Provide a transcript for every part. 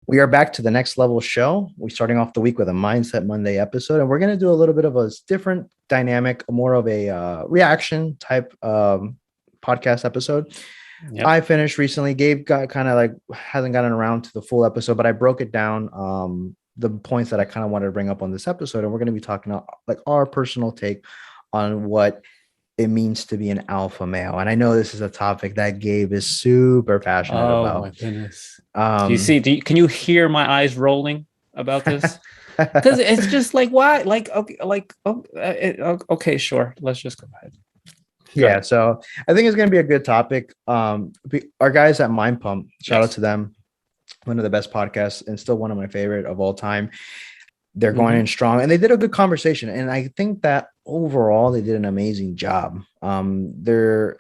We are back to the next level show. We're starting off the week with a Mindset Monday episode, and we're going to do a little bit of a different dynamic, more of a reaction type podcast episode. Yep. I finished recently. Gabe got kind of like hasn't gotten around to the full episode, but I broke it down. The points that I kind of wanted to bring up on this episode, and we're going to be talking about like our personal take on what it means to be an alpha male. And I know this is a topic that Gabe is super passionate Oh my about. goodness. Do you Um, see? Can you hear my eyes rolling about this? Because it's just like why? Like okay, okay, sure. Let's just go ahead. Go yeah, ahead. so I think it's going to be a good topic. Our guys at Mind Pump, shout out Yes. to them, one of the best podcasts and still one of my favorite of all time. They're going Hmm. in strong and they did a good conversation. And I think that overall they did an amazing job. There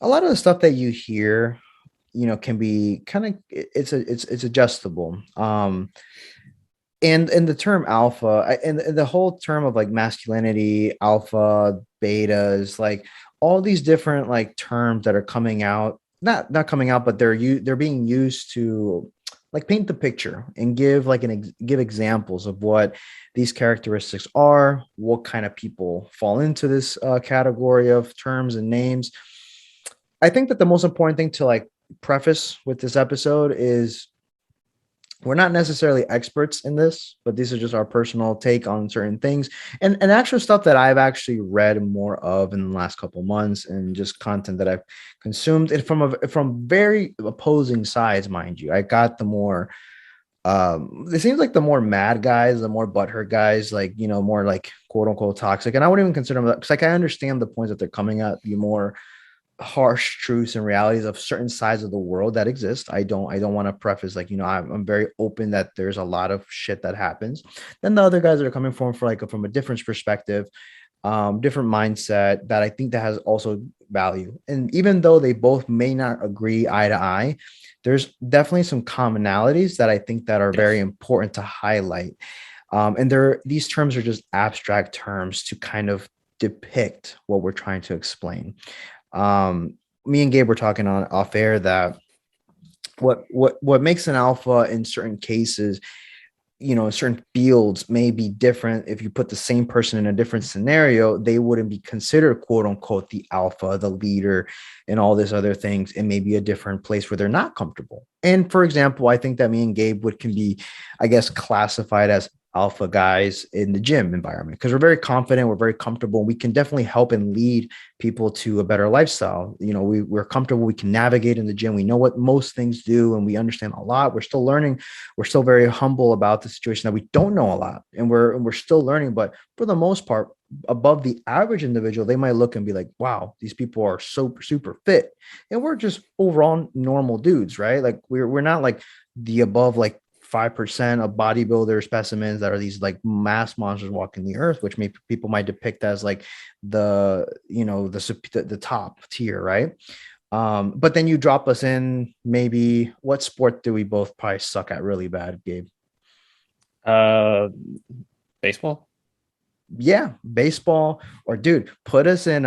a lot of the stuff that you hear, can be kind of it's adjustable. And the term alpha and the whole term of like masculinity, alpha, betas, like all these different like terms that are coming out, not coming out, but they're being used to like paint the picture and give like give examples of what these characteristics are, what kind of people fall into this category of terms and names. I think that the most important thing to like preface with this episode is we're not necessarily experts in this, but these are just our personal take on certain things and actual stuff that I've actually read more of in the last couple months and just content that I've consumed and from very opposing sides, mind you. I got the more it seems like the more mad guys, the more butthurt guys, like more like quote unquote toxic. And I wouldn't even consider them because like I understand the points that they're coming at, the more harsh truths and realities of certain sides of the world that exist. I don't want to preface like I'm very open that there's a lot of shit that happens. Then the other guys that are coming from like from a different perspective, different mindset that I think that has also value. And even though they both may not agree eye to eye, there's definitely some commonalities that I think that are very Yes. important to highlight. And these terms are just abstract terms to kind of depict what we're trying to explain. Me and Gabe were talking on off air that what makes an alpha in certain cases, in certain fields may be different. If you put the same person in a different scenario, they wouldn't be considered quote unquote the alpha, the leader, and all these other things. It may be a different place where they're not comfortable. And for example, I think that me and Gabe would can be, I guess, classified as alpha guys in the gym environment because we're very confident, we're very comfortable, we can definitely help and lead people to a better lifestyle. We're comfortable, we can navigate in the gym, we know what most things do, and we understand a lot. We're still learning, we're still very humble about the situation that we don't know a lot, and we're still learning. But for the most part, above the average individual, they might look and be like, wow, these people are so super fit, and we're just overall normal dudes, right? Like we're not like the above like 5% of bodybuilder specimens that are these like mass monsters walking the earth, which people might depict as like the top tier, right? But then you drop us in, maybe what sport do we both probably suck at really bad, Gabe? Uh, Baseball. Yeah, baseball, or dude, put us in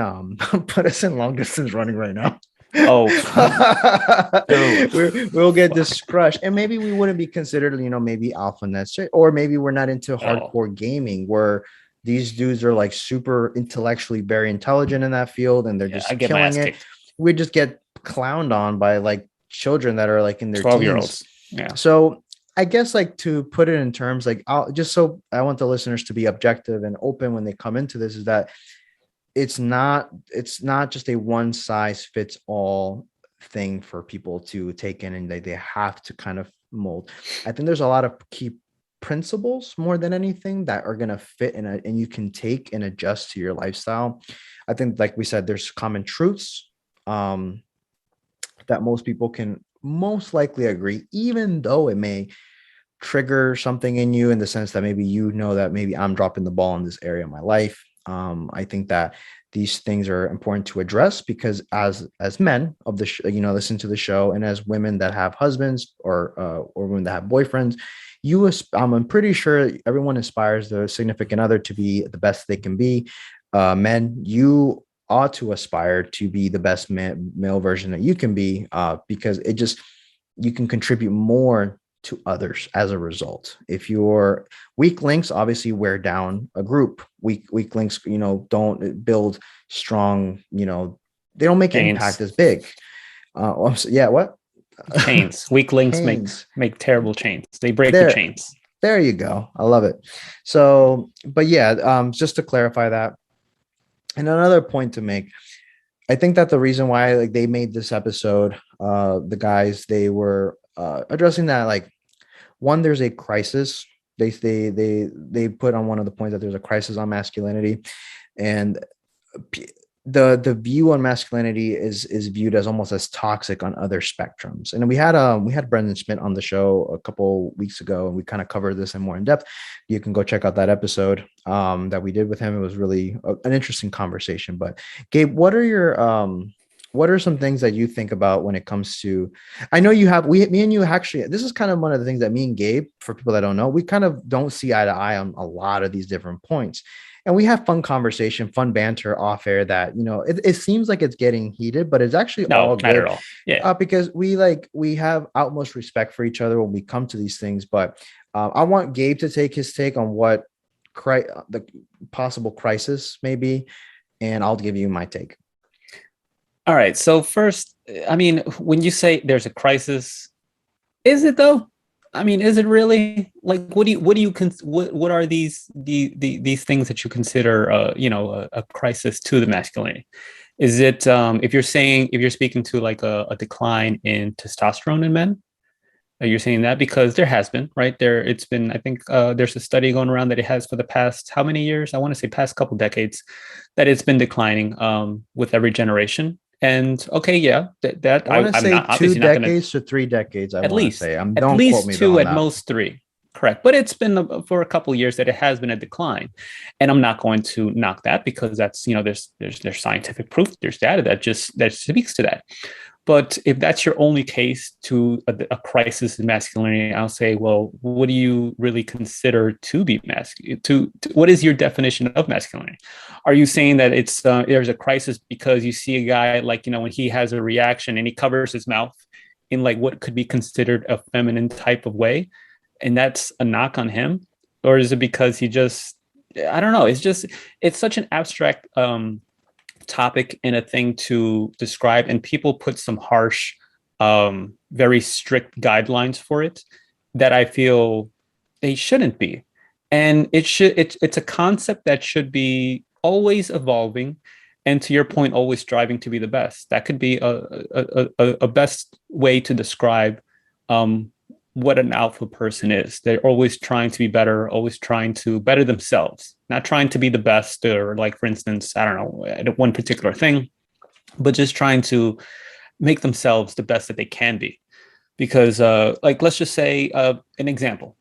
put us in long distance running right now. Oh, dude. We'll get Fuck. this crushed, and maybe we wouldn't be considered, maybe alpha nets, or maybe we're not into Oh, hardcore gaming where these dudes are like super intellectually very intelligent in that field and they're yeah. I just get my killing ass it. kicked. We just get clowned on by like children that are like in their 12 year teens. olds. Yeah. So I guess like to put it in terms like I want the listeners to be objective and open when they come into this, is that it's not just a one size fits all thing for people to take in, and they have to kind of mold. I think there's a lot of key principles more than anything that are going to fit in and you can take and adjust to your lifestyle. I think like we said, there's common truths um that most people can most likely agree, even though it may trigger something in you in the sense that maybe that maybe I'm dropping the ball in this area of my life. I think that these things are important to address because as men of the listen to the show, and as women that have husbands or women that have boyfriends, I'm pretty sure everyone aspires their significant other to be the best they can be. Men, you ought to aspire to be the best male version that you can be, because you can contribute more to others as a result. If your weak links obviously wear down a group, weak links, don't build strong, they don't make impact Chains. as big. Yeah, what? Chains. Weak links Chains. make terrible chains. They break the There, chains. there you go. I love it. So, but yeah, just to clarify that, and another point to make, I think that the reason why like they made this episode, the guys, they were addressing that, like, one, there's a crisis. They put on one of the points that there's a crisis on masculinity, and the view on masculinity is viewed as almost as toxic on other spectrums. And we had Brendan Schmidt on the show a couple weeks ago, and we kind of covered this in more in depth. You can go check out that episode that we did with him. It was really an interesting conversation. But Gabe, what are some things that you think about when it comes to, I know me and you actually, this is kind of one of the things that me and Gabe, for people that don't know, we kind of don't see eye to eye on a lot of these different points. And we have fun conversation, fun banter off air that, it seems like it's getting heated, but it's actually all No, not good. at all. Yeah. Because we have utmost respect for each other when we come to these things. But I want Gabe to take his take on what the possible crisis may be, and I'll give you my take. All right. So first, I mean, when you say there's a crisis, is it though? I mean, is it really? Like, what are these things that you consider, a crisis to the masculinity? Is it, if you're speaking to like a decline in testosterone in men? Are you saying that? Because there has been, right? It's been, I think there's a study going around that it has for the past, how many years? I want to say past couple decades, that it's been declining with every generation. And okay, yeah, that I want to I'm say not, two obviously not going to, decades to 3 decades. I at want to least say. at Don't quote least me two, on at that. most three. Correct. But it's been for a couple of years that it has been a decline. And I'm not going to knock that, because that's, there's scientific proof, there's data that speaks to that. But if that's your only case to a crisis in masculinity, I'll say, well, what do you really consider to be masculine? What is your definition of masculinity? Are you saying that it's there's a crisis because you see a guy, like, when he has a reaction and he covers his mouth in like what could be considered a feminine type of way, and that's a knock on him? Or is it because he just, I don't know, it's such an abstract topic and a thing to describe, and people put some harsh, very strict guidelines for it that I feel they shouldn't be. And it's a concept that should be always evolving, and to your point, always striving to be the best. That could be a best way to describe what an alpha person is. They're always trying to be better, always trying to better themselves, not trying to be the best, or, like, for instance, I don't know, at one particular thing, but just trying to make themselves the best that they can be. Because like, let's just say an example,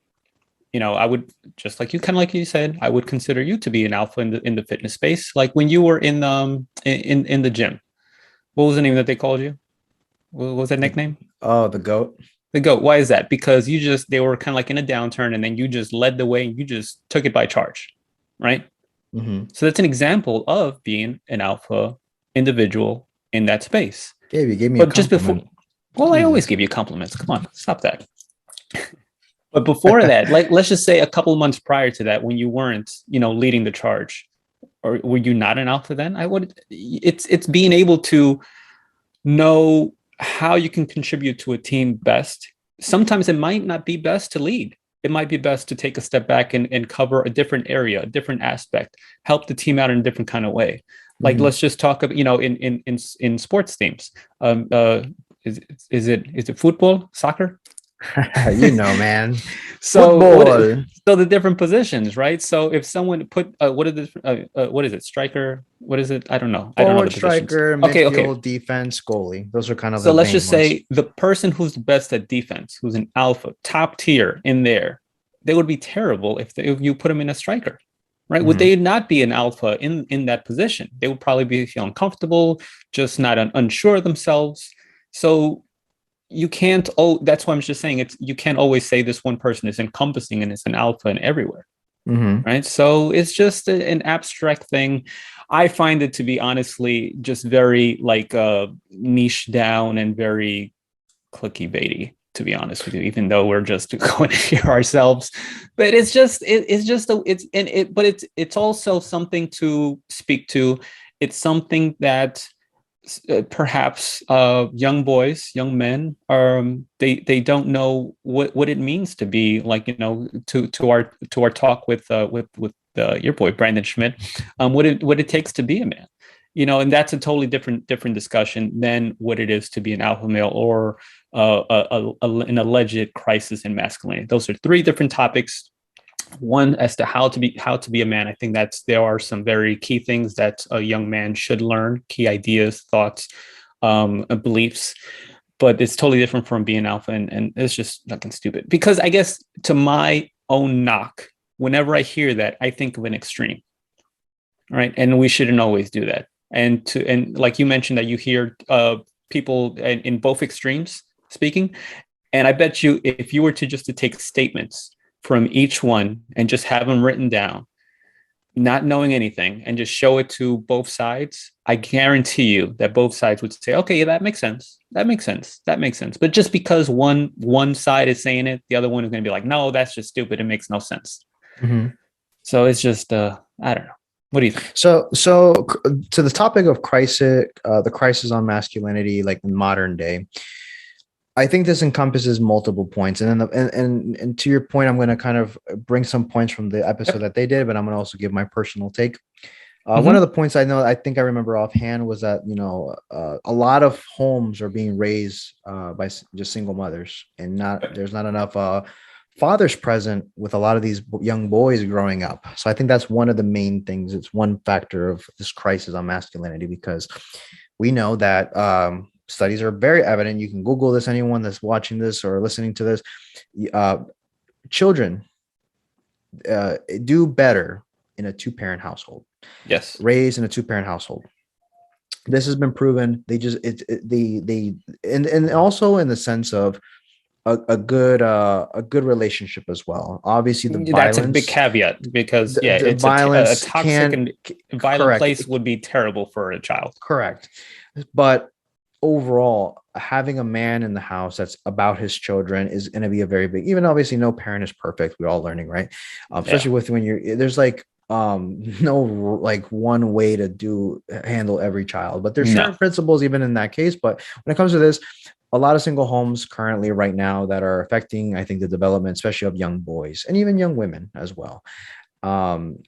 I would, just like you, kind of like you said, I would consider you to be an alpha in the fitness space. Like when you were in the gym, what was the name that they called you? What was that nickname? Oh, the GOAT. The GOAT. Why is that? Because they were kind of like in a downturn, and then you just led the way and you just took it by charge, right? Mm-hmm. So that's an example of being an alpha individual in that space. Gabe, you gave me But a just compliment. before, well, Jesus. I always give you compliments. Come on, stop that. But before that, like, let's just say a couple of months prior to that, when you weren't, leading the charge, or were you not an alpha then? It's being able to know how you can contribute to a team best. Sometimes it might not be best to lead. It might be best to take a step back and cover a different area, a different aspect, help the team out in a different kind of way. Like, let's just talk about, in sports teams. Is it football, soccer? Man. So the different positions, right? So if someone put what is it, striker, what is it, I don't know Forward, the positions. striker, Okay, midfield, defense, goalie. Those are kind of so the let's main just ones. say the person who's the best at defense, who's an alpha, top tier in there, they would be terrible if you put them in a striker, right? Would they not be an alpha in that position? They would probably be feeling uncomfortable, just not unsure of themselves. So you can't, that's why I'm just saying, you can't always say this one person is encompassing and it's an alpha in everywhere, right? So it's just an abstract thing. I find it to be, honestly, just very like niche down and very clicky baity to be honest with you, even though we're just going to hear ourselves. But it's just it's just a, it's and it but it's also something to speak to. It's something that perhaps young boys, young men, they don't know what it means to be like, to our talk with your boy Brandon Schmidt, what it takes to be a man, and that's a totally different discussion than what it is to be an alpha male or an alleged crisis in masculinity. Those are three different topics. One, as to how to be a man. I think there are some very key things that a young man should learn, key ideas, thoughts, beliefs. But it's totally different from being alpha, and it's just fucking stupid. Because I guess, to my own knock, whenever I hear that, I think of an extreme, right? And we shouldn't always do that. And like you mentioned, that you hear people in both extremes speaking, and I bet you, if you were to take statements from each one and just have them written down, not knowing anything, and just show it to both sides, I guarantee you that both sides would say, okay, yeah, that makes sense. That makes sense. That makes sense. But just because one side is saying it, the other one is going to be like, no, that's just stupid. It makes no sense. Mm-hmm. So it's just, I don't know. What do you think? So to the topic of crisis, the crisis on masculinity, like in modern day, I think this encompasses multiple points, and then and to your point, I'm going to kind of bring some points from the episode Yep. that they did, but I'm going to also give my personal take. One of Mm-hmm. the points I think I remember offhand was that a lot of homes are being raised by just single mothers, and there's not enough fathers present with a lot of these young boys growing up. So I think that's one of the main things. It's one factor of this crisis on masculinity, because we know that studies are very evident. You can Google this. Anyone that's watching this or listening to this, uh, children do better in a two-parent household, Yes. raised in a two-parent household. This has been proven. They just and also in the sense of a good relationship as well. Obviously, the That's a big violence, caveat, because yeah, the it's a violence toxic can and violent correct. place would be terrible for a child. Correct. But overall, having a man in the house that's about his children is going to be a very big, even obviously no parent is perfect. We're all learning, right? Yeah. Especially with when there's like no like one way to handle every child, but there's No. certain principles even in that case. But when it comes to this, a lot of single homes currently right now that are affecting, I think, the development, especially of young boys and even young women as well. um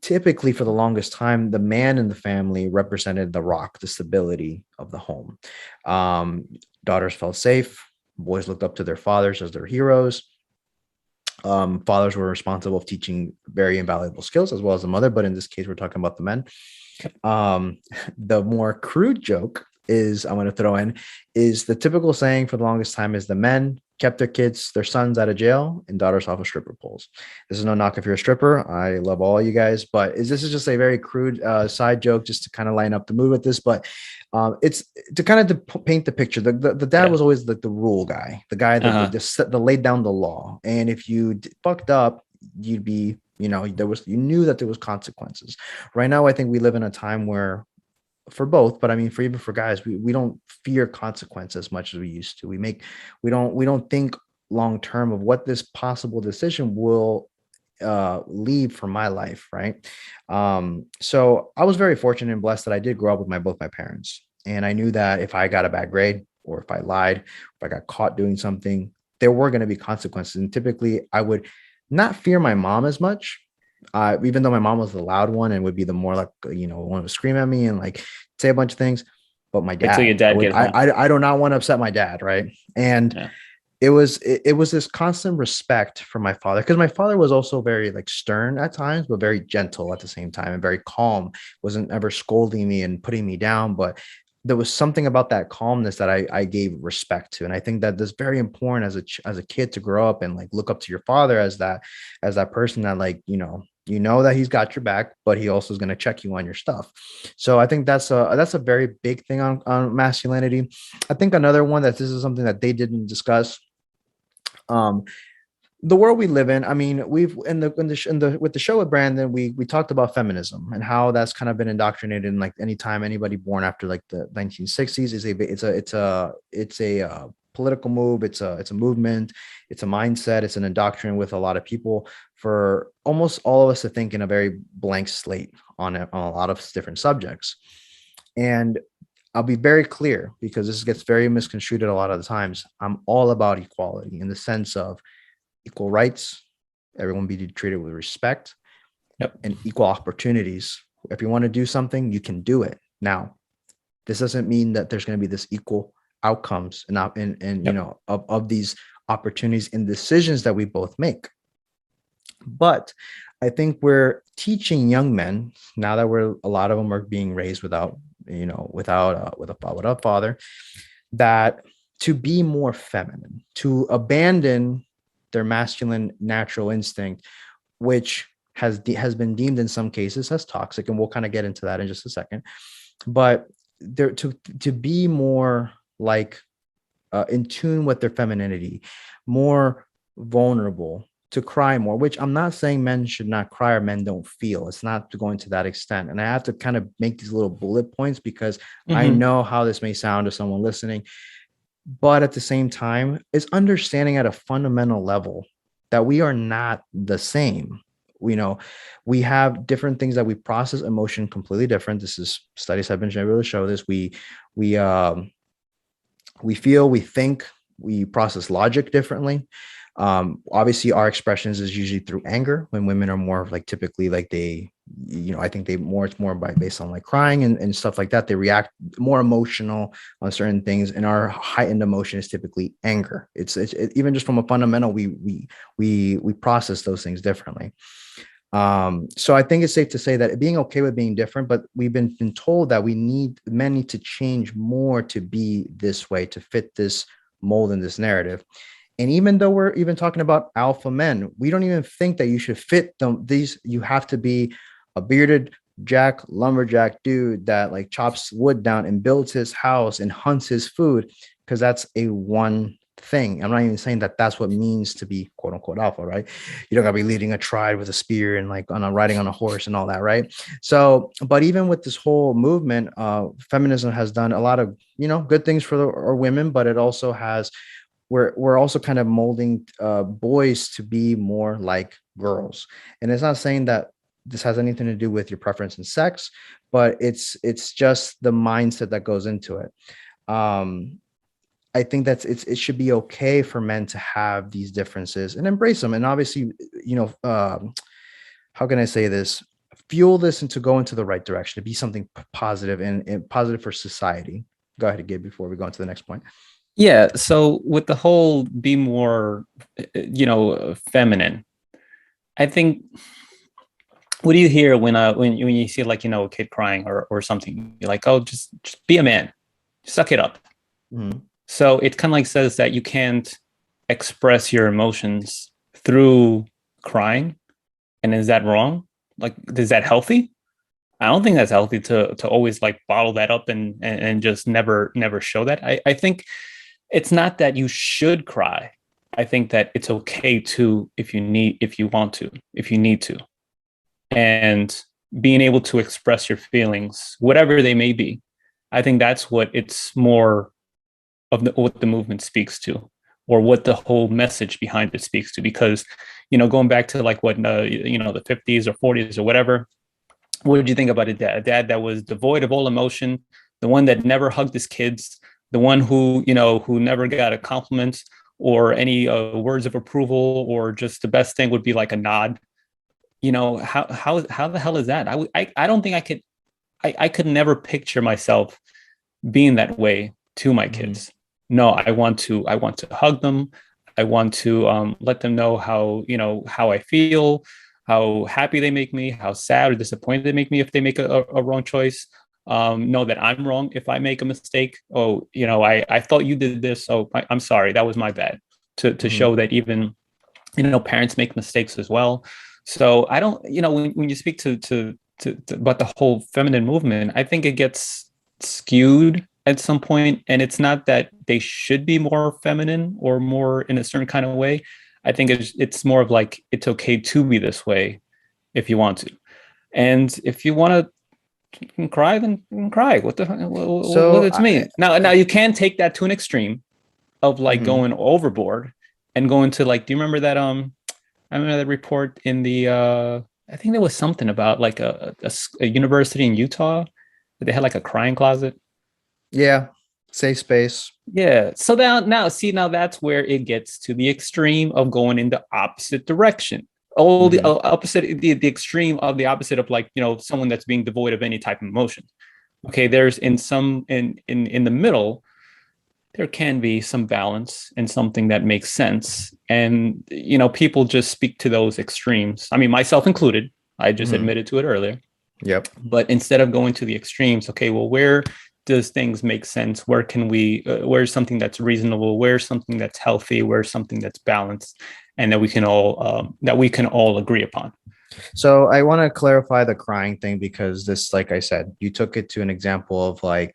Typically, for the longest time, the man in the family represented the rock, the stability of the home. um Daughters felt safe, boys looked up to their fathers as their heroes. Fathers were responsible for teaching very invaluable skills, as well as the mother, but in this case we're talking about the men. um the more crude joke is I'm going to throw in is the typical saying for the longest time is the men kept their sons out of jail and daughters off of stripper poles. This is no knock if you're a stripper. I love all you guys, but this is just a very crude side joke just to kind of line up the mood with this. But it's to kind of to paint the picture. The dad Yeah. was always the rule guy, the guy that Uh-huh. that laid down the law. And if you fucked up, you'd be, you knew that there was consequences. Right now, I think we live in a time where, for both, but I mean, even for guys, we don't fear consequence as much as we used to. We don't think long term of what this possible decision will leave for my life, right? So I was very fortunate and blessed that I did grow up with both my parents, and I knew that if I got a bad grade, or if I lied, if I got caught doing something, there were going to be consequences. And typically I would not fear my mom as much, even though my mom was the loud one and would be the more like, one would scream at me and like say a bunch of things. But my Wait till your dad, dad get home. I do not want to upset my dad, right? And Yeah. it was this constant respect for my father, because my father was also very like stern at times, but very gentle at the same time, and very calm. Wasn't ever scolding me and putting me down, but there was something about that calmness that I gave respect to. And I think that that's very important as a kid to grow up and like look up to your father as that person that, like, that he's got your back, but he also is going to check you on your stuff. So I think that's a very big thing on masculinity. I think another one that this is something that they didn't discuss. um the world we live in. I mean, we've in the with the show with Brandon, we talked about feminism and how that's kind of been indoctrinated in, like, anytime anybody born after like the 1960s is a political move. It's a movement. It's a mindset. It's an indoctrination with a lot of people for almost all of us to think in a very blank slate on a lot of different subjects. And I'll be very clear because this gets very misconstrued a lot of the times. I'm all about equality in the sense of equal rights, everyone be treated with respect, Yep. and equal opportunities. If you want to do something, you can do it. Now, this doesn't mean that there's going to be this equal outcomes and Yep. of these opportunities and decisions that we both make. But I think we're teaching young men now that we're a lot of them are being raised without without a father, that to be more feminine, to abandon their masculine natural instinct, which has been deemed in some cases as toxic, and we'll kind of get into that in just a second. But there to be more like in tune with their femininity, more vulnerable, to cry more, which I'm not saying men should not cry or men don't feel. It's not going to that extent. And I have to kind of make these little bullet points because I Mm-hmm. know how this may sound to someone listening. But at the same time, it's understanding at a fundamental level that we are not the same. We have different things that we process emotion completely different. This is studies have been able to show this. We we feel, we think, we process logic differently. Obviously our expressions is usually through anger when women are more like typically like they, I think it's more by based on like crying and stuff like that. They react more emotional on certain things, and our heightened emotion is typically anger. Even just from a fundamental, we process those things differently. So I think it's safe to say that being okay with being different, but we've been told that men need to change more to be this way, to fit this mold in this narrative. And even though we're even talking about alpha men, we don't even think that you should fit them. You have to be a bearded lumberjack dude that like chops wood down and builds his house and hunts his food, because that's a one thing. I'm not even saying that that's what means to be quote unquote alpha, right? You don't gotta be leading a tribe with a spear and like riding on a horse and all that, right? So, but even with this whole movement, feminism has done a lot of good things for our women, but it also has we're also kind of molding boys to be more like girls. And it's not saying that this has anything to do with your preference in sex, but it's just the mindset that goes into it. I think it should be okay for men to have these differences and embrace them. And obviously, how can I say this? Fuel this and to go into the right direction, to be something positive and positive for society. Go ahead, Gabe, before we go into the next point. Yeah. So with the whole be more, feminine, I think what do you hear when you see like a kid crying or something? You're like, oh, just be a man, suck it up. Mhm. So it kind of like says that you can't express your emotions through crying. And is that wrong? Like, is that healthy? I don't think that's healthy to always like bottle that up and just never show that. I think it's not that you should cry. I think that it's okay to if you want to, if you need to. And being able to express your feelings, whatever they may be. I think that's what it's more of what the movement speaks to, or what the whole message behind it speaks to. Because, going back to like what the 50s or 40s or whatever, what did you think about a dad that was devoid of all emotion, the one that never hugged his kids, the one who never got a compliment or any words of approval, or just the best thing would be like a nod. How the hell is that? I don't think I could never picture myself being that way to my Mhm. kids. No, I want to hug them. I want to let them know how I feel, how happy they make me, how sad or disappointed they make me if they make a wrong choice. Know that I'm wrong if I make a mistake. Oh, I thought you did this. Oh, I'm sorry, that was my bad. To Mhm. show that even parents make mistakes as well. So I don't, when you speak to about the whole feminine movement, I think it gets skewed at some point, and it's not that they should be more feminine or more in a certain kind of way. I think it's more of like it's okay to be this way if you want to, and if you want to cry, then cry. What the what So does it mean? Now you can take that to an extreme of like Hmm. going overboard and going to like, do you remember that I remember that report in the I think there was something about like a university in Utah that they had like a crying closet. Yeah. Safe space. Yeah. So now see, now that's where it gets to the extreme of going in the opposite direction. Oh, the Hmm. opposite, the extreme of the opposite of like, someone that's being devoid of any type of emotion. Okay, there's in some in the middle, there can be some balance and something that makes sense. And people just speak to those extremes. I mean, myself included. I just Hmm. admitted to it earlier. Yep. But instead of going to the extremes, okay, well, where does things make sense? Where can we? Where's something that's reasonable? Where's something that's healthy? Where's something that's balanced, and that we can all agree upon? So I want to clarify the crying thing because this, like I said, you took it to an example of like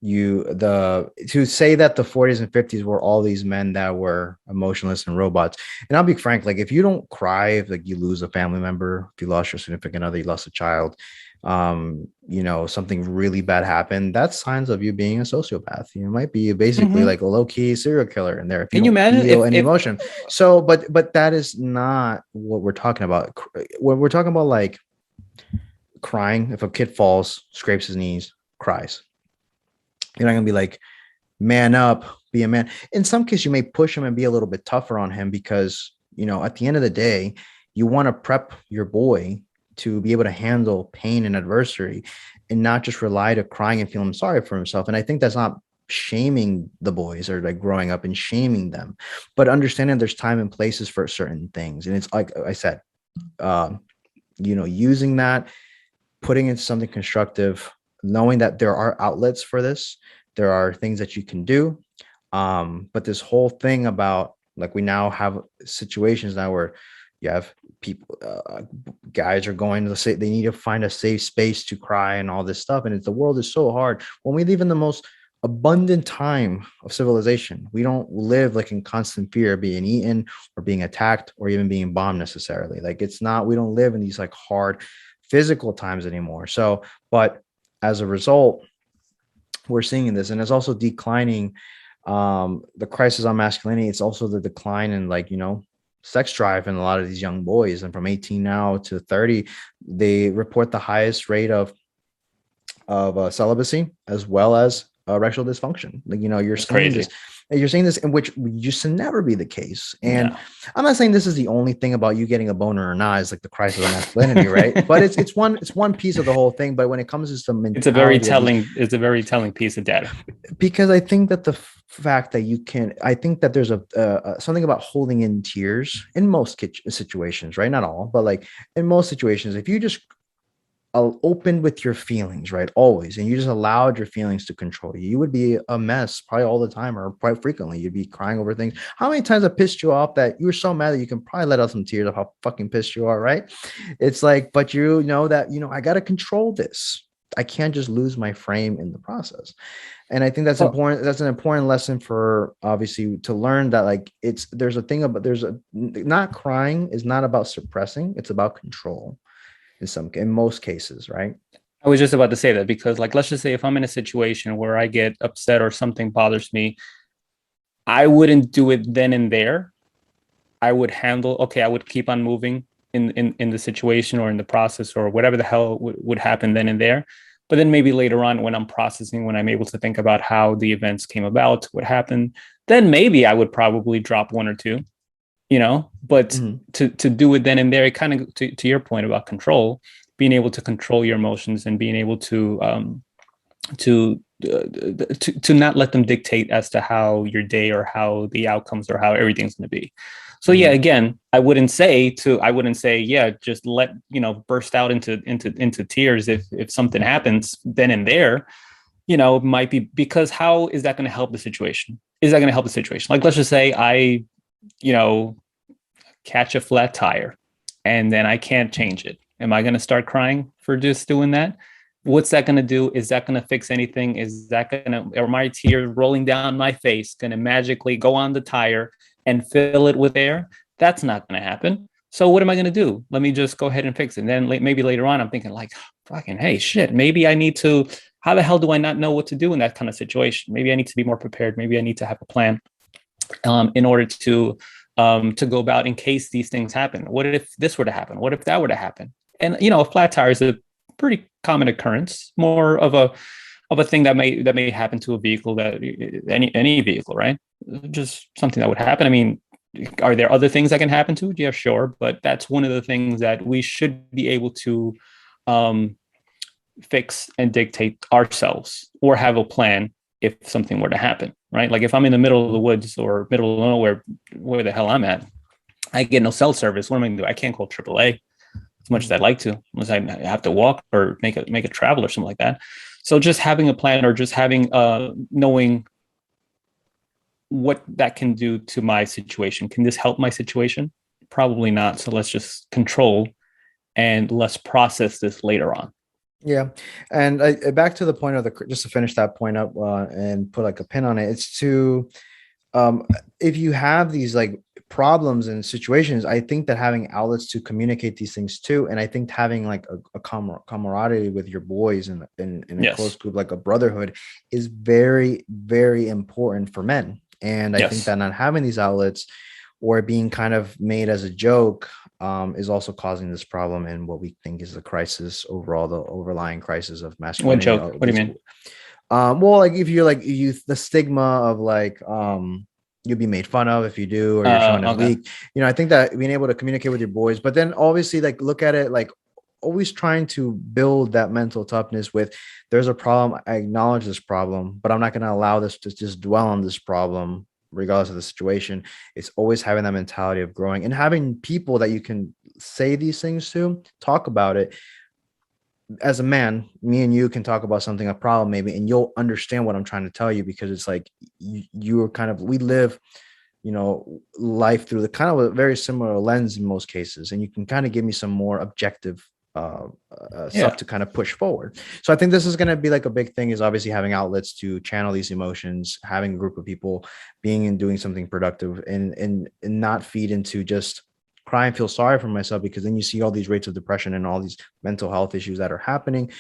the to say that the 40s and 50s were all these men that were emotionless and robots. And I'll be frank, like if you don't cry, if like you lose a family member, if you lost your significant other, you lost a child, something really bad happened, that's signs of you being a sociopath. You might be basically Mm-hmm. like a low-key serial killer in there if you Can you don't imagine feel any if emotion. So but that is not what we're talking about. When we're talking about like crying, if a kid falls, scrapes his knees, cries, you're not gonna be like, man up, be a man. In some cases, you may push him and be a little bit tougher on him because, at the end of the day, you want to prep your boy to be able to handle pain and adversity and not just rely to crying and feeling sorry for himself. And I think that's not shaming the boys or like growing up and shaming them, but understanding there's time and places for certain things. And it's like I said, um, using that, putting in something constructive, knowing that there are outlets for this, there are things that you can do. But this whole thing about like we now have situations now where you have people, guys are going to say they need to find a safe space to cry and all this stuff. And the world is so hard when we live in the most abundant time of civilization. We don't live like in constant fear of being eaten or being attacked or even being bombed necessarily. Like it's not, we don't live in these like hard physical times anymore. So, but as a result, we're seeing this, and it's also declining. The crisis on masculinity. It's also the decline in like sex drive in a lot of these young boys. And from 18 now to 30, they report the highest rate of celibacy as well as erectile dysfunction. Like It's crazy. you're seeing this in which used to never be the case. And No. I'm not saying this is the only thing about you getting a boner or not. It's like the crisis of masculinity, right? But it's one piece of the whole thing. But when it comes to some mentality of these, It's a very telling piece of data. because I think that the fact that I think that there's something about holding in tears in most situations, right? Not all, but like in most situations, if you just open with your feelings, right? Always. And you just allowed your feelings to control you, you would be a mess probably all the time or quite frequently. You'd be crying over things. How many times I pissed you off that you were so mad that you can probably let out some tears of how fucking pissed you are, right? It's like, but you know that, I got to control this. I can't just lose my frame in the process. And I think that's Well, important. That's an important lesson for obviously to learn that like there's a thing about there's a not crying is not about suppressing, it's about control in most cases, right? I was just about to say that because, like, let's just say if I'm in a situation where I get upset or something bothers me, I wouldn't do it then and there. I would keep on moving in the situation or in the process or whatever the hell would happen then and there. But then maybe later on, when I'm processing, when I'm able to think about how the events came about, what happened, then maybe I would probably drop one or two, but Mhm. to do it then and there, it kind of to your point about control, being able to control your emotions and being able to to not let them dictate as to how your day or how the outcomes or how everything's going to be. So yeah, Mhm. again, I wouldn't say, yeah, just let, burst out into tears if something happens then and there. It might be because how is that going to help the situation? Is that going to help the situation? Like, let's just say you know, catch a flat tire and then I can't change it. Am I going to start crying for just doing that? What's that going to do? Is that going to fix anything? Is that going to, are my tears rolling down my face going to magically go on the tire and fill it with air? That's not going to happen. So what am I going to do? Let me just go ahead and fix it. And then maybe later on, I'm thinking like, fucking, hey, shit, maybe I need to, how the hell do I not know what to do in that kind of situation? Maybe I need to be more prepared. Maybe I need to have a plan. in order to go about in case these things happen. What if this were to happen? What if that were to happen? And a flat tire is a pretty common occurrence, more of a thing that may happen to a vehicle, that any vehicle, right? Just something that would happen. I mean, are there other things that can happen to it? Yeah, sure, but that's one of the things that we should be able to um, fix and dictate ourselves, or have a plan if something were to happen, right? Like if I'm in the middle of the woods or middle of nowhere, where the hell I'm at, I get no cell service. What am I going to do? I can't call AAA as much as I'd like to, unless I have to walk or make a travel or something like that. So just having a plan, or just having knowing what that can do to my situation. Can this help my situation? Probably not. So let's just control, and let's process this later on. Yeah, and back to the point of the, just to finish that point up and put like a pin on it. It's to um, if you have these like problems and situations, I think that having outlets to communicate these things too, and I think having like a camaraderie with your boys in a close Yes. group, like a brotherhood, is very, very important for men. And I think Yes. that not having these outlets, or being kind of made as a joke, is also causing this problem, and what we think is the crisis overall, the overlying crisis of What masculinity. joke? What do you mean? Well, like if you're like you, the stigma of like you'll be made fun of if you do, or you're shown as Okay. weak. I think that being able to communicate with your boys, but then obviously like look at it like always trying to build that mental toughness with, there's a problem, I acknowledge this problem, but I'm not going to allow this to just dwell on this problem regardless of the situation. It's always having that mentality of growing, and having people that you can say these things to, talk about it. As a man, me and you can talk about something, a problem maybe, and you'll understand what I'm trying to tell you, because it's like you're kind of, we live life through the kind of a very similar lens in most cases, and you can kind of give me some more objective stuff Yeah. to kind of push forward. So I think this is going to be like a big thing, is obviously having outlets to channel these emotions, having a group of people being and doing something productive, and not feed into just cry and feel sorry for myself, because then you see all these rates of depression and all these mental health issues that are happening,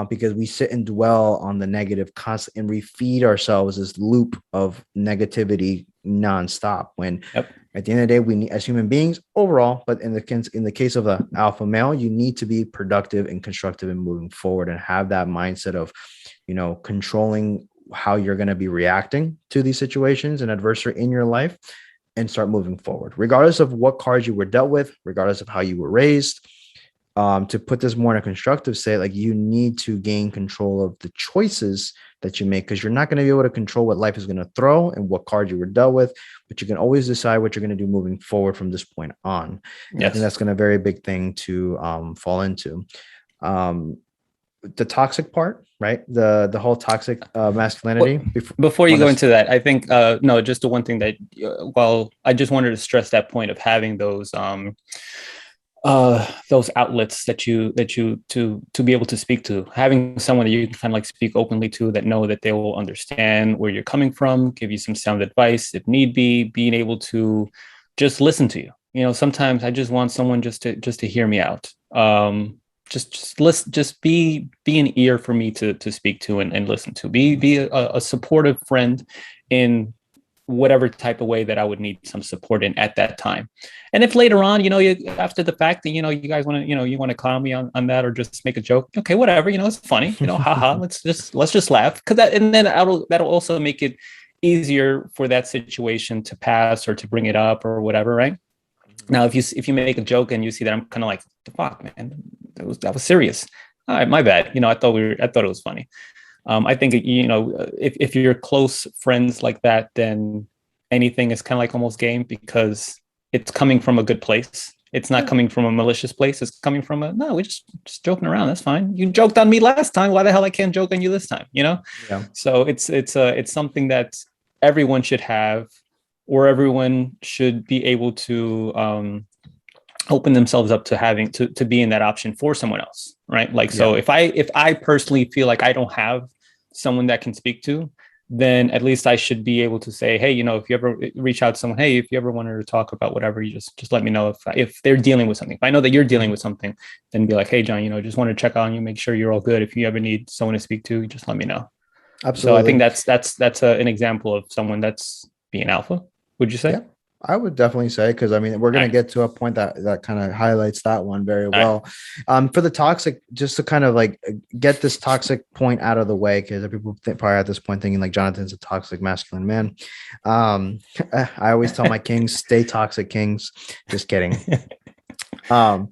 because we sit and dwell on the negative constant, and we feed ourselves this loop of negativity nonstop, when Yep. at the end of the day, we need, as human beings overall, but in the case of the alpha male, you need to be productive and constructive and moving forward, and have that mindset of controlling how you're going to be reacting to these situations and adversity in your life, and start moving forward, regardless of what cards you were dealt with, regardless of how you were raised. To put this more in a constructive state, like you need to gain control of the choices that you make, because you're not going to be able to control what life is going to throw and what cards you were dealt with, but you can always decide what you're going to do moving forward from this point on. And I think Yes. that's going to be a very big thing to fall into. Um, the toxic part, right? The whole toxic What, masculinity. before you Want go to? into that, I think no, just the one thing that well, I just wanted to stress that point of having those outlets to be able to speak to, having someone that you can kind of like speak openly to, that know that they will understand where you're coming from, give you some sound advice if need be, being able to just listen to you. Sometimes I just want someone just to hear me out. Just listen, just be an ear for me to speak to and listen to, be a supportive friend in whatever type of way that I would need some support in at that time. And if later on, after the fact that, you guys want to, you want to clown me on that, or just make a joke. Okay, whatever, it's funny, haha, let's just laugh. Cause and then that'll also make it easier for that situation to pass, or to bring it up or whatever. Right. Now, if you make a joke and you see that I'm kind of like, the fuck, man, that was serious. All right, my bad. I thought it was funny. I think if you're close friends like that, then anything is kind of like almost game, because it's coming from a good place. It's not Yeah, coming from a malicious place. It's coming from a no. We're just joking around. That's fine. You joked on me last time. Why the hell I can't joke on you this time? yeah, So it's something that everyone should have, or everyone should be able to open themselves up to having to be in that option for someone else, right? Like, yeah. so if I personally feel like I don't have someone that can speak to, then at least I should be able to say, hey, if you ever reach out to someone, hey, if you ever wanted to talk about whatever, you just let me know if they're dealing with something. If I know that you're dealing with something, then be like, hey, John, just want to check on you, make sure you're all good. If you ever need someone to speak to, just let me know. So I think Absolutely. that's an example of someone that's being alpha. Would you say? Yeah, I would definitely say, because I mean we're All gonna right. get to a point that kind of highlights that one very All right. well. For the toxic, just to kind of like get this toxic point out of the way, because people probably at this point thinking like Jonathan's a toxic masculine man. Um, I always tell my kings, stay toxic, kings. Just kidding. Um,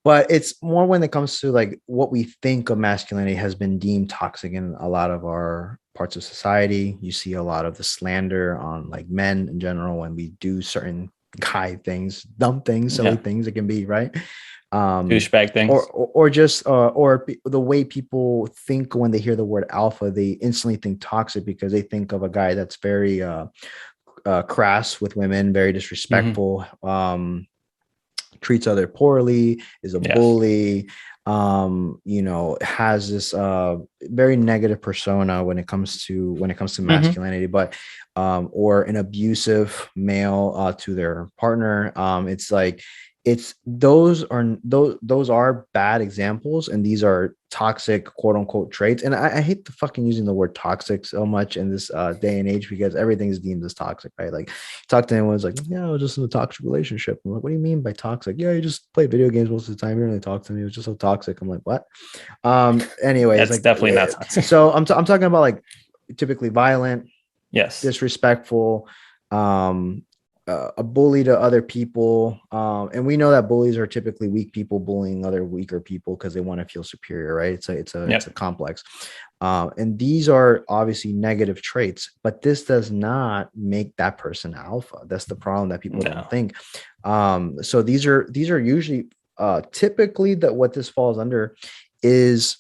but it's more when it comes to like what we think of masculinity has been deemed toxic in a lot of our parts of society. You see a lot of the slander on like men in general when we do certain guy things, dumb things, silly Yeah. things it can be, right? um Douchebag things. or just the way people think when they hear the word alpha, they instantly think toxic because they think of a guy that's very crass with women, very Hmm. disrespectful, treats other poorly, is a Yes. bully, has this very negative persona when it comes to Hmm. masculinity, but or an abusive male to their partner. It's like it's those are bad examples, and these are toxic quote unquote traits. And I hate the fucking using the word toxic so much in this day and age, because everything is deemed as toxic, right? Like talk to anyone, it's like, yeah, I was just in a toxic relationship. I'm like, what do you mean by toxic? Yeah, you just play video games most of the time. You don't really talk to me. It was just so toxic. I'm like, what? Anyways, That's like, definitely not toxic. so I'm talking about like typically violent, Yes. disrespectful, a bully to other people. And we know that bullies are typically weak people bullying other weaker people because they want to feel superior, right? It's a Yep. complex. And these are obviously negative traits, but this does not make that person alpha. That's the problem that people don't No. think. So these are usually typically that what this falls under is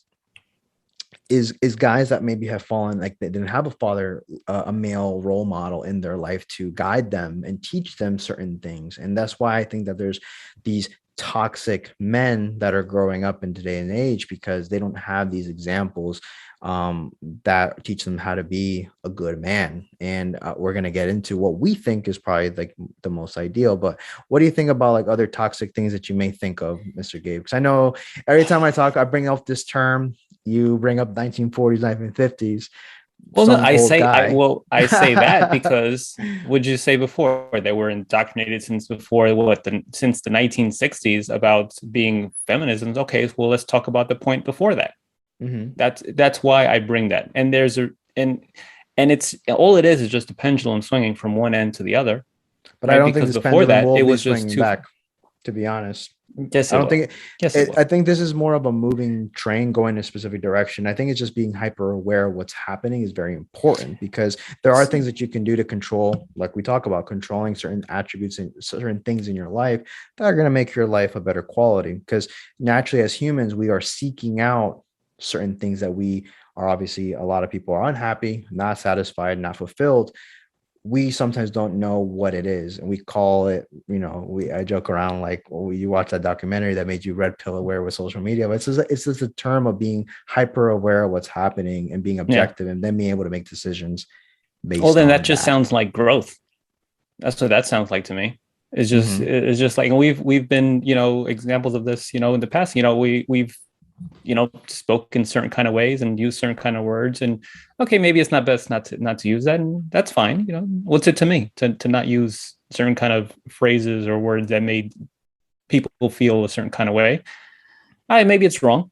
is guys that maybe have fallen, like they didn't have a father, a male role model in their life to guide them and teach them certain things. And that's why I think that there's these toxic men that are growing up in today and age, because they don't have these examples that teach them how to be a good man. And we're going to get into what we think is probably like the most ideal. But what do you think about like other toxic things that you may think of, Mr. Gabe? Because I know every time I talk, I bring up this term, you bring up 1940s, 1950s, Well, no, some old guy. I say that because would you say before they were indoctrinated since before since the 1960s about being feminism? Okay, well, let's talk about the point before that. Hmm. That's why I bring that. And there's a and it's all it is just a pendulum swinging from one end to the other, But I right? don't think Because this before pendulum that, will it be was just swinging too. back, to be honest. Yes, I it don't will. think Yes, it I will. think this is more of a moving train going in a specific direction. I think it's just being hyper aware of what's happening is very important, because there are things that you can do to control, like we talk about controlling certain attributes and certain things in your life that are going to make your life a better quality. Because naturally, as humans, we are seeking out certain things that we are, obviously a lot of people are unhappy, not satisfied, not fulfilled. We sometimes don't know what it is, and we call it, I joke around like, oh, you watch that documentary that made you red pill aware with social media, but it's just a term of being hyper aware of what's happening and being Yeah. objective and then being able to make decisions Well, based then that on just that. sounds like growth. That's what that sounds like to me. Hmm. It's just like, and we've been, examples of this, in the past. We've spoken certain kind of ways and used certain kind of words, and okay, maybe it's not best not to use that, and that's fine. What's it to me to not use certain kind of phrases or words that made people feel a certain kind of way? All right, maybe it's wrong.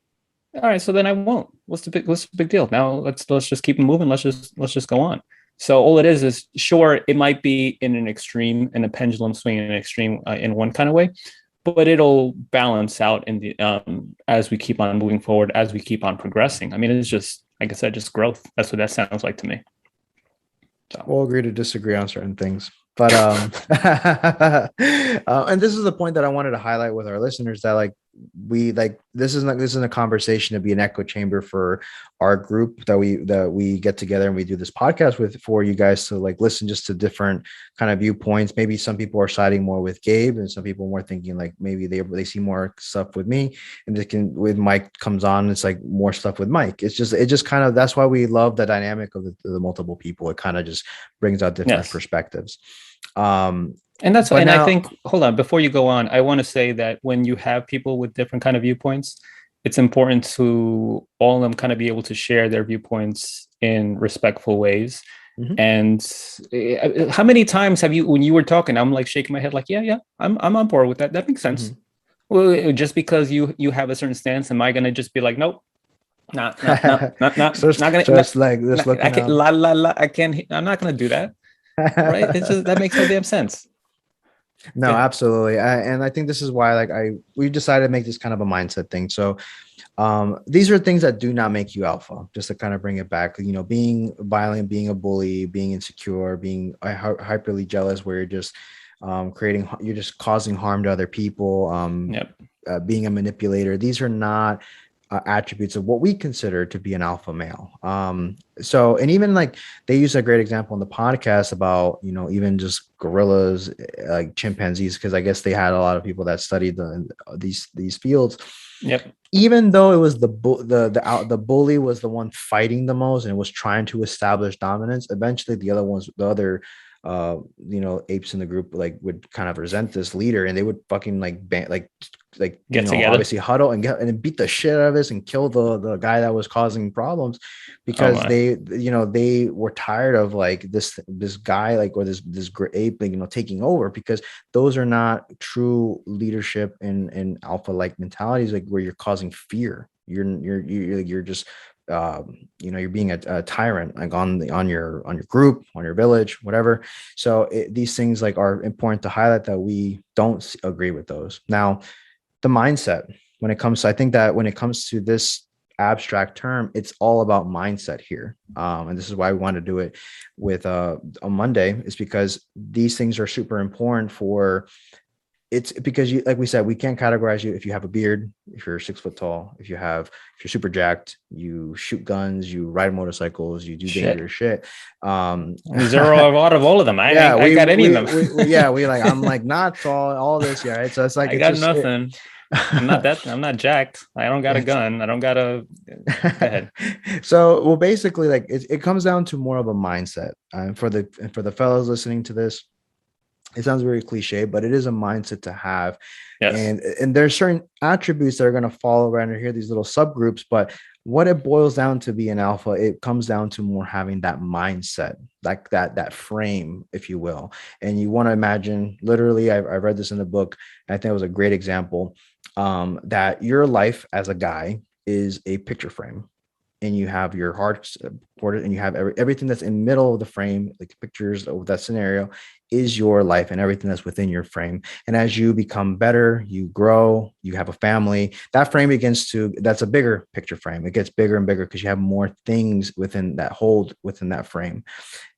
All right, so then I won't. What's the big deal? Now let's just keep moving. Let's just go on. So all it is sure, it might be in an extreme, in a pendulum swing in an extreme, in one kind of way, but it'll balance out in the as we keep on moving forward, as we keep on progressing. I mean, it's just like I said, just growth. That's what that sounds like to me. So We'll agree to disagree on certain things. But and this is the point that I wanted to highlight with our listeners, that like we like this isn't a conversation to be an echo chamber for our group that we get together and we do this podcast with, for you guys to like listen just to different kind of viewpoints. Maybe some people are siding more with Gabe, and some people more thinking like maybe they see more stuff with me, and they can, with Mike comes on, it's like more stuff with Mike. It just kind of, that's why we love the dynamic of the multiple people. It kind of just brings out different yes. perspectives. Um, but And I now, think, hold on, before you go on, I want to say that when you have people with different kind of viewpoints, it's important to all of them kind of be able to share their viewpoints in respectful ways. Mhm. And how many times have you, when you were talking, I'm like shaking my head, like, yeah, yeah, I'm on board with that. That makes sense. Mhm. Well, just because you have a certain stance, am I gonna just be like, nope, So not gonna, it's like just not, I looking can't, up. I can't, I'm not gonna do that, right? It's just that makes no damn sense. No, Yeah. absolutely. And I think this is why like we decided to make this kind of a mindset thing. So these are things that do not make you alpha, just to kind of bring it back, being violent, being a bully, being insecure, being hyperly jealous, where you're just you're just causing harm to other people, Yep. being a manipulator. These are not attributes of what we consider to be an alpha male. So, and even like they use a great example in the podcast about, even just gorillas, like chimpanzees, because I guess they had a lot of people that studied these fields. Yep. Even though it was the bully was the one fighting the most and was trying to establish dominance, eventually the other apes in the group like would kind of resent this leader, and they would fucking Get together. obviously huddle and get and beat the shit out of this and kill the guy that was causing problems, Oh because my. they were tired of like this guy, like, or this ape, like, taking over, because those are not true leadership and alpha like mentalities, like where you're causing fear. You're just you're being a tyrant, like on your group, on your village, whatever. So these things like are important to highlight, that we don't agree with those. Now, the mindset, when it comes to, I think that when it comes to this abstract term, it's all about mindset here. And this is why we want to do it with on Monday, is because these things are super important for, it's because you, like we said, we can't categorize you if you have a beard, if you're 6 foot tall, if you're super jacked, you shoot guns, you ride motorcycles, you do Shit. dangerous shit. um Zero out of all of them. yeah, I we got any of we them. we yeah, we like, I'm like not tall, all this, yeah, right? So it's like I it's got just nothing. I'm not that. I'm not jacked. I don't got a it's gun. I don't got a. Go ahead. so, well, basically, like it comes down to more of a mindset. For the fellows listening to this, it sounds very cliche, but it is a mindset to have. Yes. And there's certain attributes that are going to fall around here, these little subgroups. But what it boils down to be an alpha, it comes down to more having that mindset, like that frame, if you will. And you want to imagine, literally, I read this in the book, and I think it was a great example, that your life as a guy is a picture frame, and you have your heart supported, and you have everything that's in the middle of the frame, like pictures of that scenario, is your life and everything that's within your frame. And as you become better, you grow, you have a family, that frame begins to, that's a bigger picture frame. It gets bigger and bigger because you have more things within that hold within that frame.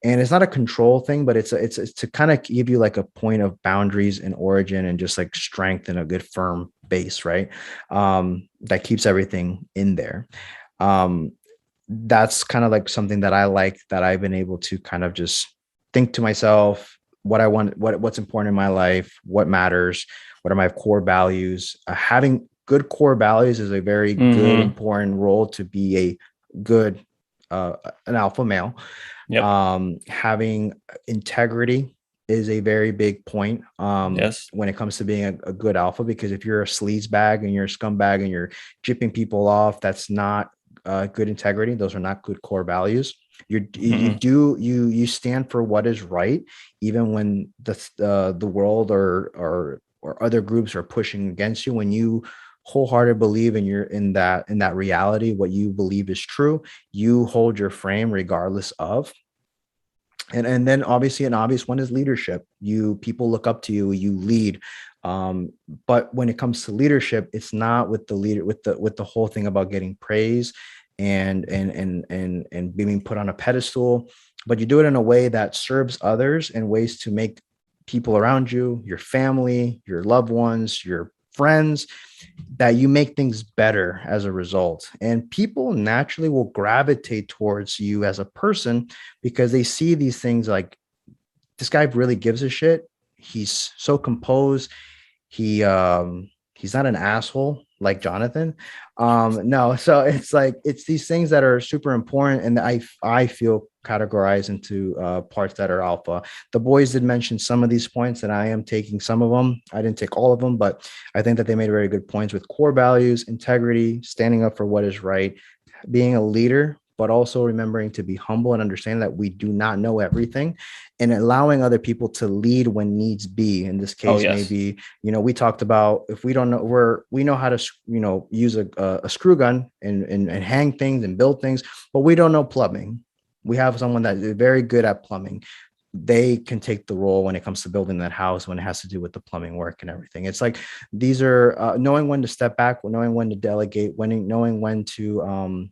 And it's not a control thing, but it's to kind of give you like a point of boundaries and origin, and just like strength and a good firm base, right? That keeps everything in there. um that's kind of like something that I like, that I've been able to kind of just think to myself what I want, what's important in my life, what matters, what are my core values. Having good core values is a very good, Mm-hmm. important role to be a good uh, an alpha male. Yep. Having integrity is a very big point, Yes. when it comes to being a good alpha, because if you're a sleaze bag and you're a scumbag and you're chipping people off, that's not good integrity. Those are not good core values. Mm-mm. You stand for what is right, even when the world or other groups are pushing against you. When you wholeheartedly believe in your in that reality, what you believe is true, you hold your frame regardless of. And then obviously an obvious one is leadership. People look up to you, you lead. um but when it comes to leadership, it's not with the leader, with the whole thing about getting praise and being put on a pedestal, but you do it in a way that serves others, and ways to make people around you, your family, your loved ones, your friends, that you make things better as a result. And people naturally will gravitate towards you as a person, because they see these things like, this guy really gives a shit. He's so composed. He's not an asshole like Jonathan. No, so it's like, it's these things that are super important, and I feel categorized into parts that are alpha. The boys did mention some of these points, and I am taking some of them. I didn't take all of them, but I think that they made very good points with core values, integrity, standing up for what is right, being a leader, but also remembering to be humble and understand that we do not know everything, and allowing other people to lead when needs be. In this Oh case, yes. maybe, we talked about, if we don't know, we know how to, use a screw gun and hang things and build things, but we don't know plumbing. We have someone that is very good at plumbing. They can take the role when it comes to building that house, when it has to do with the plumbing work and everything. It's like, these are knowing when to step back, knowing when to delegate, knowing when to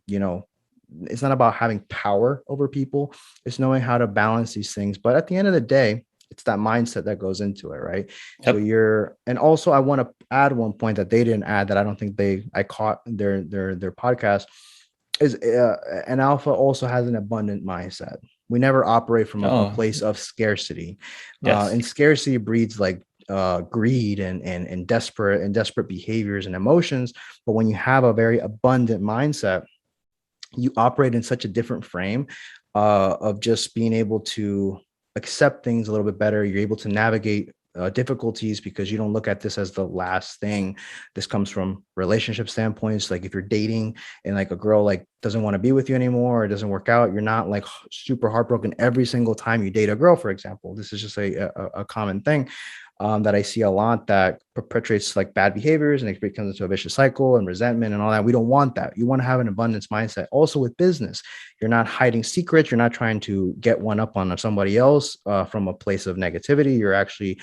it's not about having power over people. It's knowing how to balance these things. But at the end of the day, it's that mindset that goes into it, right? So Yep. and also I want to add one point that they didn't add, that I don't think I caught their podcast, is an alpha also has an abundant mindset. We never operate from a Oh place of scarcity, yes. and scarcity breeds like greed and desperate behaviors and emotions. But when you have a very abundant mindset, you operate in such a different frame of just being able to accept things a little bit better. You're able to navigate difficulties because you don't look at this as the last thing. This comes from relationship standpoints. Like if you're dating and like a girl like doesn't want to be with you anymore, or it doesn't work out, you're not like super heartbroken every single time you date a girl, for example. This is just a common thing that I see a lot, that perpetuates like bad behaviors, and it becomes into a vicious cycle and resentment and all that. We don't want that. You want to have an abundance mindset. Also with business, you're not hiding secrets. You're not trying to get one up on somebody else from a place of negativity. You're actually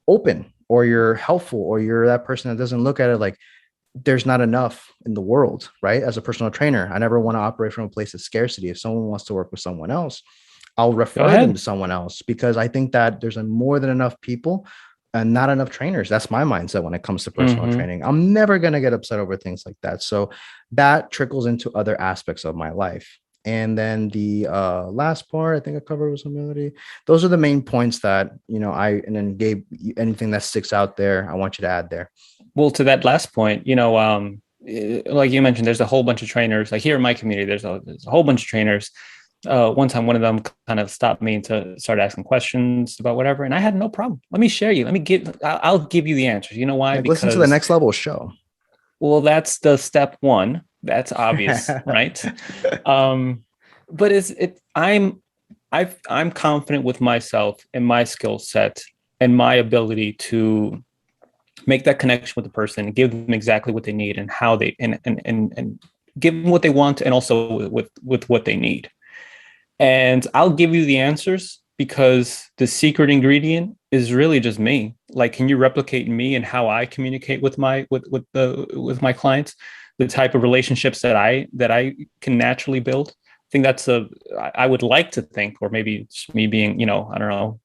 open, or you're helpful, or you're that person that doesn't look at it like there's not enough in the world, right? As a personal trainer, I never want to operate from a place of scarcity. If someone wants to work with someone else, I'll Go refer them to ahead. someone else, because I think that there's more than enough people and not enough trainers. That's my mindset when it comes to personal Mm-hmm. training. I'm never going to get upset over things like that. So that trickles into other aspects of my life. And then the last part, I think I covered with humility. Those are the main points that, and then Gabe, anything that sticks out there, I want you to add there. Well, to that last point, like you mentioned, there's a whole bunch of trainers. Like here in my community, there's a whole bunch of trainers. One time, one of them kind of stopped me to start asking questions about whatever, and I had no problem. Let me share you. I'll give you the answers. You know why? Like, listen to the Because, next level show. well, that's the step one. That's obvious, right? Um, but is it? I'm confident with myself and my skill set and my ability to make that connection with the person, give them exactly what they need and how they and give them what they want, and also with what they need. And I'll give you the answers because the secret ingredient is really just me. Like, can you replicate me and how I communicate with with my clients, the type of relationships that I can naturally build? I think I would like to think, or maybe it's me being, I don't know,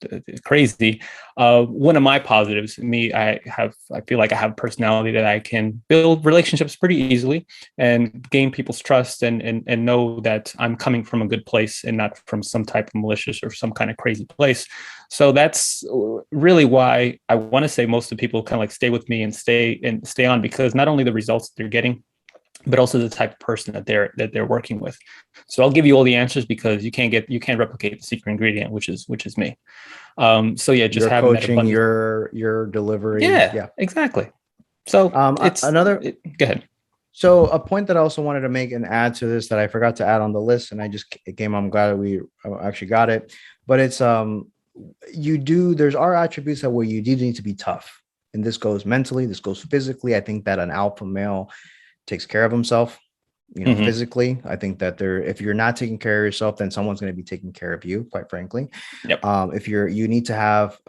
crazy. One of my positives, I feel like I have a personality that I can build relationships pretty easily and gain people's trust, and know that I'm coming from a good place and not from some type of malicious or some kind of crazy place. So that's really why I want to say most of the people kind of like stay with me and stay on, because not only the results they're getting, but also the type of person that they're working with. So I'll give you all the answers because you can't replicate the secret ingredient, which is me. So yeah, just Your having that coaching, abundance. your delivery. Yeah, Yeah. exactly. So Another, go ahead. so a point that I also wanted to make and add to this that I forgot to add on the list, and it came. I'm glad that we actually got it. But it's there's our attributes that where you do need to be tough, and this goes mentally, this goes physically. I think that an alpha male takes care of himself, Mm-hmm. physically. I think that if you're not taking care of yourself, then someone's going to be taking care of you, quite frankly. Yep. If you need to have,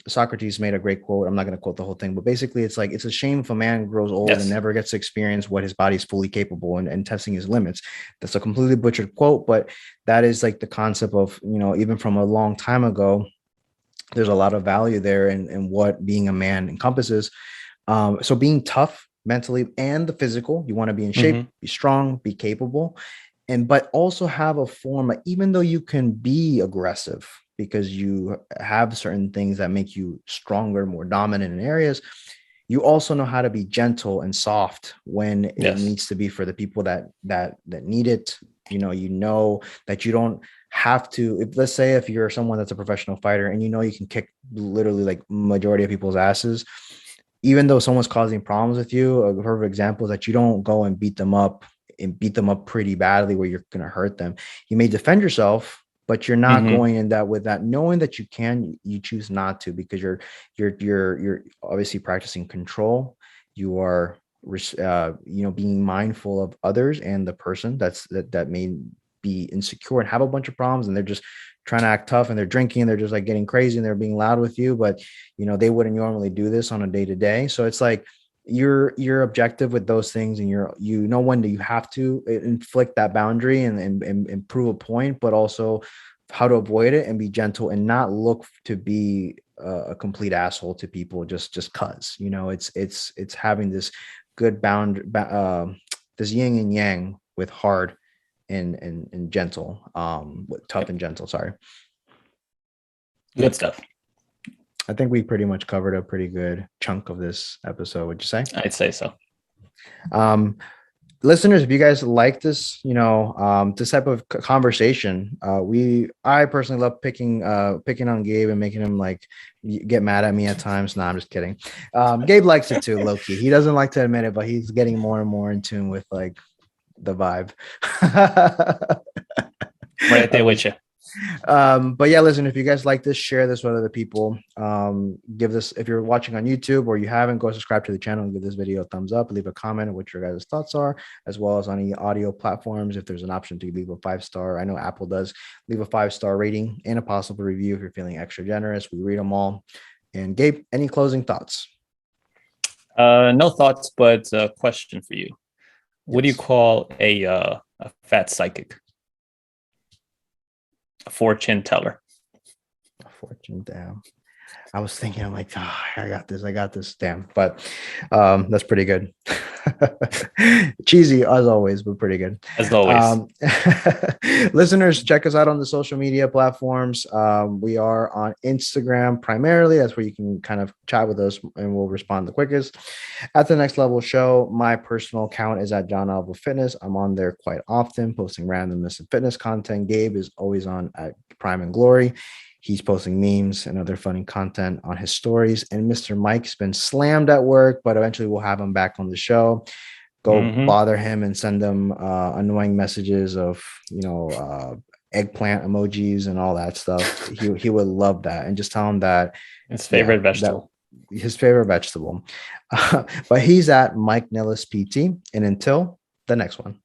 Socrates made a great quote. I'm not going to quote the whole thing, but basically it's like, it's a shame if a man grows old and Yes. never gets to experience what his body's fully capable, and testing his limits. That's a completely butchered quote, but that is like the concept of, even from a long time ago, there's a lot of value there in what being a man encompasses. So being tough mentally and the physical, you want to be in shape, Mm-hmm. be strong, be capable, and but also have a form, even though you can be aggressive because you have certain things that make you stronger, more dominant in areas, you also know how to be gentle and soft when it Yes. needs to be for the people that need it. You know that you don't have to, if let's say if you're someone that's a professional fighter and you can kick literally like majority of people's asses, even though someone's causing problems with you, a perfect example is that you don't go and beat them up and beat them up pretty badly where you're going to hurt them. You may defend yourself, but you're not Mm-hmm. going in that with that, knowing that you choose not to, because you're obviously practicing control. You are being mindful of others and the person that may be insecure and have a bunch of problems, and they're just trying to act tough, and they're drinking, they're just like getting crazy, and they're being loud with you, but they wouldn't normally do this on a day to day. So it's like you're objective with those things, and when do you have to inflict that boundary and prove a point, but also how to avoid it and be gentle and not look to be a complete asshole to people just cuz it's having this good this yin and yang with hard and gentle, with tough Yep. and gentle. Sorry. Good stuff. I think we pretty much covered a pretty good chunk of this episode. Would you say? I'd say so. Um, Listeners, if you guys like this, this type of conversation, I personally love picking on Gabe and making him like get mad at me at times. No, I'm just kidding. Gabe likes it too, low key. He doesn't like to admit it, but he's getting more and more in tune with like the vibe. Right there with you. But yeah, listen, if you guys like this, share this with other people. Give this, if you're watching on YouTube or you haven't, go subscribe to the channel and give this video a thumbs up, leave a comment on what your guys' thoughts are, as well as on any audio platforms. If there's an option to leave a 5-star, I know Apple does, leave a 5-star rating and a possible review if you're feeling extra generous. We read them all. And Gabe, any closing thoughts? No thoughts, but a question for you. What do you Yes. call a fat psychic? A fortune teller. A fortune, damn. I was thinking, I'm like, I got this, damn. But that's pretty good. Cheesy as always, but pretty good. As always. Listeners, check us out on the social media platforms. We are on Instagram primarily. That's where you can kind of chat with us and we'll respond the quickest. At the Next Level Show, my personal account is at John Alva Fitness. I'm on there quite often, posting randomness and fitness content. Gabe is always on at Prime and Glory. He's posting memes and other funny content on his stories. And Mr. Mike's been slammed at work, but eventually we'll have him back on the show. Go bother him and send him annoying messages of, eggplant emojis and all that stuff. He would love that. And just tell him that his favorite vegetable. His favorite vegetable. But he's at Mike Nellis PT. And until the next one.